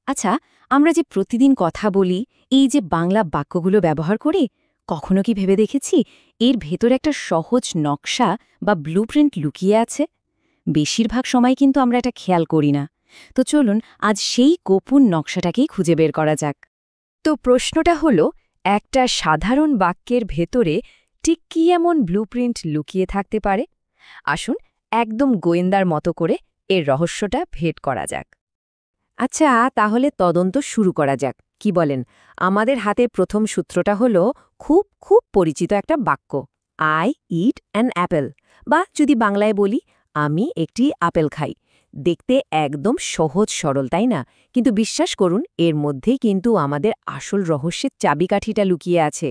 আচ্ছা, আমরা যে প্রতিদিন কথা বলি, এই যে বাংলা বাক্যগুলো ব্যবহার করি, কখনো কি ভেবে দেখেছি এর ভেতরে একটা সহজ নকশা বা ব্লুপ্রিন্ট লুকিয়ে আছে? বেশিরভাগ সময় কিন্তু আমরা এটা খেয়াল করি না। তো চলুন আজ সেই গোপন নকশাটাকেই খুঁজে বের করা যাক। তো প্রশ্নটা হলো, একটা সাধারণ বাক্যের ভেতরে ঠিক কী এমন ব্লুপ্রিন্ট লুকিয়ে থাকতে পারে? আসুন একদম গোয়েন্দার মতো করে এর রহস্যটা ভেদ করা যাক। আচ্ছা, তাহলে তদন্ত শুরু করা যাক। কি বলেন? আমাদের হাতে প্রথম সূত্রটা হলো খুব খুব পরিচিত একটা বাক্য, আই ইট অ্যান অ্যাপেল, বা যদি বাংলায় বলি আমি একটি আপেল খাই। দেখতে একদম সহজ সরল, তাই না? কিন্তু বিশ্বাস করুন, এর মধ্যেই কিন্তু আমাদের আসল রহস্যের চাবিকাঠিটা লুকিয়ে আছে।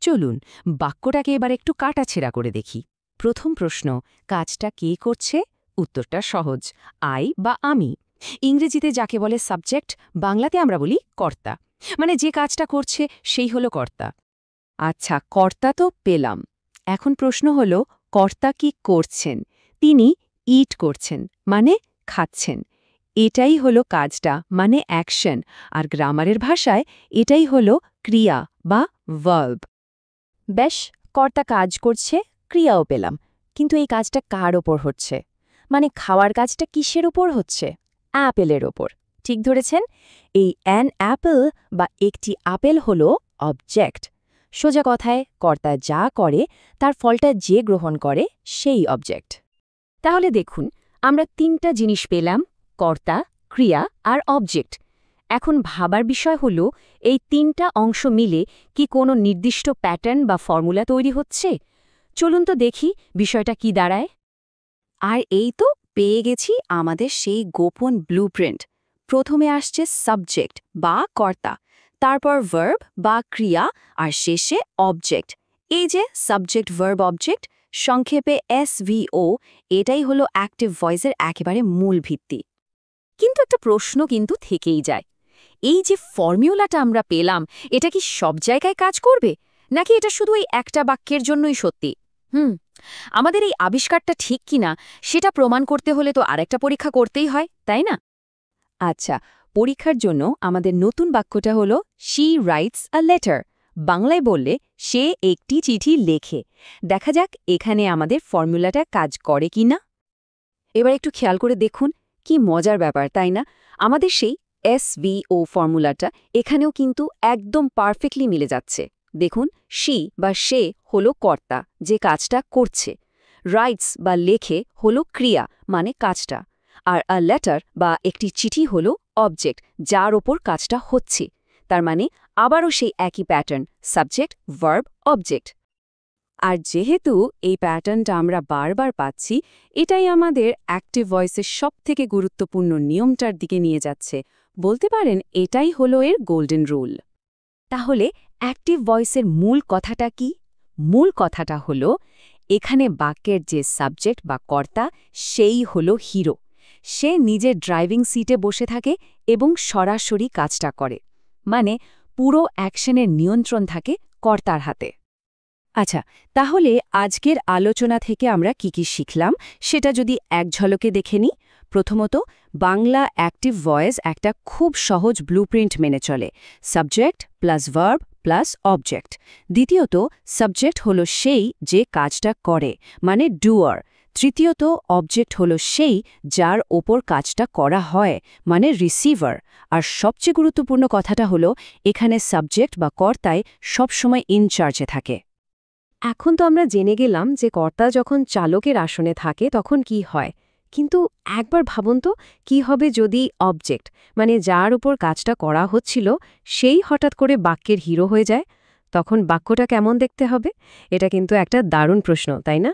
চলুন বাক্যটাকে এবার একটু কাটাছেঁড়া করে দেখি। প্রথম প্রশ্ন, কাজটা কে করছে? উত্তরটা সহজ, আই বা আমি। ইংরেজিতে যাকে বলে সাবজেক্ট, বাংলাতে আমরা বলি কর্তা। মানে যে কাজটা করছে সেই হলো কর্তা। আচ্ছা, কর্তা তো পেলাম। এখন প্রশ্ন হলো, কর্তা কি করছেন? তিনি ইট করছেন, মানে খাচ্ছেন। এটাই হলো কাজটা, মানে অ্যাকশন। আর গ্রামারের ভাষায় এটাই হলো ক্রিয়া বা ভার্ব। বেশ, কর্তা কাজ করছে, ক্রিয়াও পেলাম। কিন্তু এই কাজটা কার ওপর হচ্ছে? মানে খাওয়ার কাজটা কিসের ওপর হচ্ছে? অ্যাপেলের ওপর। ঠিক ধরেছেন, এই অ্যান অ্যাপেল বা একটি আপেল হল অবজেক্ট। সোজা কথায়, কর্তা যা করে তার ফলটা যে গ্রহণ করে সেই অবজেক্ট। তাহলে দেখুন, আমরা তিনটা জিনিস পেলাম, কর্তা, ক্রিয়া আর অবজেক্ট। এখন ভাবার বিষয় হল, এই তিনটা অংশ মিলে কি কোনো নির্দিষ্ট প্যাটার্ন বা ফর্মুলা তৈরি হচ্ছে? চলুন তো দেখি বিষয়টা কি দাঁড়ায়। আর এই তো পেয়ে গেছি আমাদের সেই গোপন ব্লুপ্রিন্ট। প্রথমে আসছে সাবজেক্ট বা কর্তা, তারপর ভার্ব বা ক্রিয়া, আর শেষে অবজেক্ট। এই যে সাবজেক্ট ভার্ব অবজেক্ট, সংক্ষেপে SVO, এটাই হলো অ্যাক্টিভ ভয়েসের একেবারে মূল ভিত্তি। কিন্তু একটা প্রশ্ন কিন্তু থেকেই যায়, এই যে ফর্মুলাটা আমরা পেলাম, এটা কি সব জায়গায় কাজ করবে, নাকি এটা শুধু এই একটা বাক্যের জন্যই সত্যি? আমাদের এই আবিষ্কারটা ঠিক কিনা সেটা প্রমাণ করতে হলে তো আরেকটা পরীক্ষা করতেই হয়, তাই না? আচ্ছা, পরীক্ষার জন্য আমাদের নতুন বাক্যটা হলো শি রাইটস আ লেটার। বাংলায় বললে সে একটি চিঠি লেখে। দেখা যাক এখানে আমাদের ফর্মুলাটা কাজ করে কি না। এবার একটু খেয়াল করে দেখুন, কি মজার ব্যাপার, তাই না? আমাদের সেই SVO ফর্মুলাটা এখানেও কিন্তু একদম পারফেক্টলি মিলে যাচ্ছে। দেখুন, শি বা সে হলো কর্তা, যে কাজটা করছে। রাইটস বা লেখে হলো ক্রিয়া, মানে কাজটা। আর আ লেটার বা একটি চিঠি হলো অবজেক্ট, যার ওপর কাজটা হচ্ছে। তার মানে আবারও সেই একই প্যাটার্ন, সাবজেক্ট ভার্ব অবজেক্ট। আর যেহেতু এই প্যাটার্নটা আমরা বারবার পাচ্ছি, এটাই আমাদের অ্যাক্টিভ ভয়েসের সবথেকে গুরুত্বপূর্ণ নিয়মটার দিকে নিয়ে যাচ্ছে। বলতে পারেন এটাই হলো এর গোল্ডেন রুল। তাহলে অ্যাক্টিভ ভয়েসের মূল কথাটা কি? মূল কথাটা হলো, এখানে বাক্যের যে সাবজেক্ট বা কর্তা, সেই হলো হিরো। সে নিজের ড্রাইভিং সিটে বসে থাকে এবং সরাসরি কাজটা করে। মানে পুরো অ্যাকশনের নিয়ন্ত্রণ থাকে কর্তার হাতে। আচ্ছা, তাহলে আজকের আলোচনা থেকে আমরা কি কি শিখলাম সেটা যদি এক ঝলকে দেখে নিই। প্রথমত, বাংলা অ্যাক্টিভ ভয়েস একটা খুব সহজ ব্লুপ্রিন্ট মেনে চলে, subject plus verb plus object. দ্বিতীয়ত, সাবজেক্ট হলো সেই যে কাজটা করে, মানে ডুয়ার। তৃতীয়ত, অবজেক্ট হলো সেই যার ওপর কাজটা করা হয়, মানে রিসিভার। আর সবচেয়ে গুরুত্বপূর্ণ কথাটা হলো, এখানে সাবজেক্ট বা কর্তায় সবসময় ইনচার্জে থাকে। এখন তো আমরা জেনে গেলাম যে কর্তা যখন চালকের আসনে থাকে তখন কি হয়। কিন্তু একবার ভাবুন তো, কি হবে যদি অবজেক্ট, মানে যার উপর কাজটা করা হচ্ছিল, সেই হঠাৎ করে বাক্যের হিরো হয়ে যায়? তখন বাক্যটা কেমন দেখতে হবে? এটা কিন্তু একটা দারুণ প্রশ্ন, তাই না?